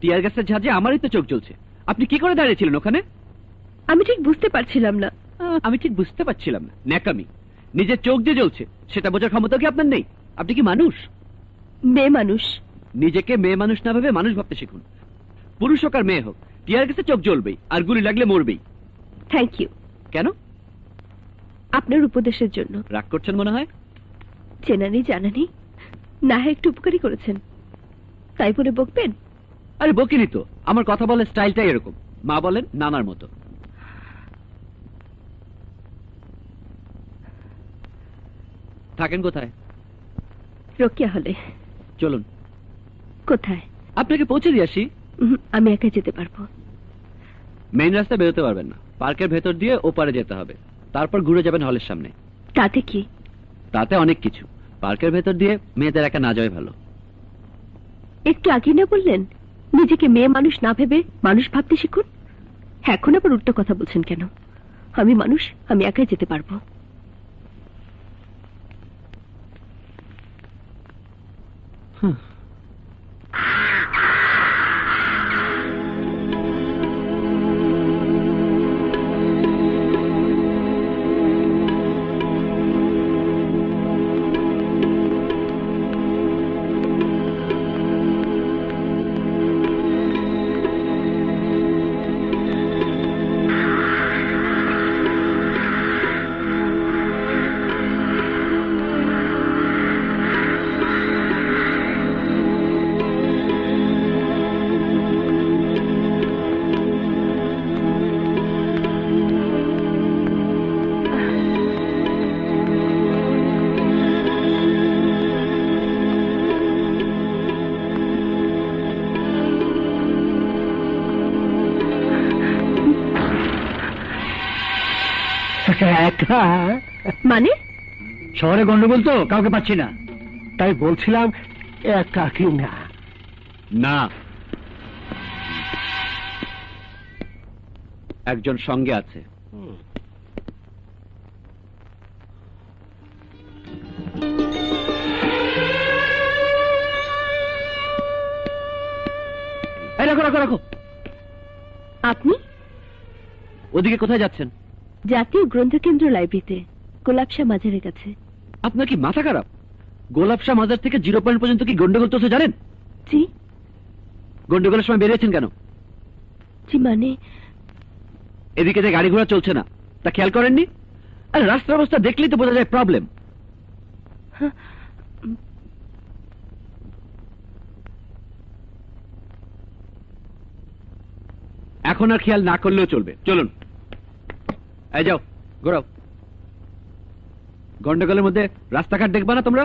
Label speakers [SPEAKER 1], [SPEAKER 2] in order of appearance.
[SPEAKER 1] টিয়ার গ্যাসের ঝাঁজে আমারই তো চোখ জ্বলছে। আপনি কি করে দাঁড়িয়েছিলেন ওখানে?
[SPEAKER 2] আমি ঠিক বুঝতে পারছিলাম না।
[SPEAKER 1] আমি ঠিক বুঝতে পারছিলাম না। ন্যাকামি। নিজের চোখ যে জ্বলছে সেটা বোঝার ক্ষমতা কি আপনার নেই? আপনি কি মানুষ?
[SPEAKER 2] মেয়ে মানুষ।
[SPEAKER 1] নিজেকে মেয়ে মানুষ না ভেবে মানুষ ভাবতে শিখুন। পুরুষ হোক আর মেয়ে হোক, টিয়ার গ্যাসে চোখ জ্বলবেই, আর গুলি লাগলে মরবেই।
[SPEAKER 2] থ্যাংক ইউ
[SPEAKER 1] কেন?
[SPEAKER 2] আপনার উপদেশের জন্য।
[SPEAKER 1] রাগ করছেন মনে হয়।
[SPEAKER 2] চেনানি জানানি না হয় একটু উপকারী করেছেন, তাই বলে বকবেন?
[SPEAKER 1] আরে বকিনি তো, আমার কথা বলার স্টাইলটাই এরকম। মা বলেন নানার মতো। থাকেন কোথায়?
[SPEAKER 2] রোকেয়া হলে।
[SPEAKER 1] চলুন।
[SPEAKER 2] কোথায়?
[SPEAKER 1] আপনাকে পৌঁছে দিয়ে আসি।
[SPEAKER 2] আমি একাই যেতে পারবো।
[SPEAKER 1] মেইন রাস্তা বেরোতে পারবেন না, পার্কের ভেতর দিয়ে ওপারে যেতে হবে, তারপর ঘুরে যাবেন হলের সামনে।
[SPEAKER 2] তাতে কি?
[SPEAKER 1] তাতে অনেক কিছু। পার্কের ভেতর দিয়ে মেয়েদের একা না যাওয়াই ভালো।
[SPEAKER 2] একটু আগে না বললেন নিজেকে মেয়ে মানুষ না ভেবে মানুষ ভাবতে শিখুন? এখন আবার উল্টো কথা বলছেন কেন? আমি মানুষ, আমি একাই যেতে পারবো। মানে?
[SPEAKER 3] শহরে গন্ডগোল তো, কাউকে পাচ্ছি না, তাই বলছিলাম একাকি না।
[SPEAKER 1] না, একজন সঙ্গে আছে। এই রাখো রাখো রাখো।
[SPEAKER 2] আপনি
[SPEAKER 1] ওদিকে কোথায় যাচ্ছেন?
[SPEAKER 2] জাতীয় গ্রন্থকেন্দ্র লাইব্রেরিতে, গোলাপশা মাজারের কাছে।
[SPEAKER 1] আপনার কি মাথা খারাপ? গোলাপশাহ মাজার থেকে 0 পয়েন্ট পর্যন্ত কি গন্ডগোল চলছে জানেন?
[SPEAKER 2] জি।
[SPEAKER 1] গন্ডগোলের সময় বেরিয়েছেন কেন?
[SPEAKER 2] জি মানে?
[SPEAKER 1] এদিকে যে গাড়ি ঘোড়া চলছে না, তা খেয়াল করেননি? আর রাস্তার অবস্থা দেখলেই তো বোঝা যায় প্রবলেম। এখন আর খেয়াল না করলেও চলবে। চলুন, এই যাও, ঘোরাও। গন্ডগোলের মধ্যে রাস্তাঘাট দেখবা না তোমরা?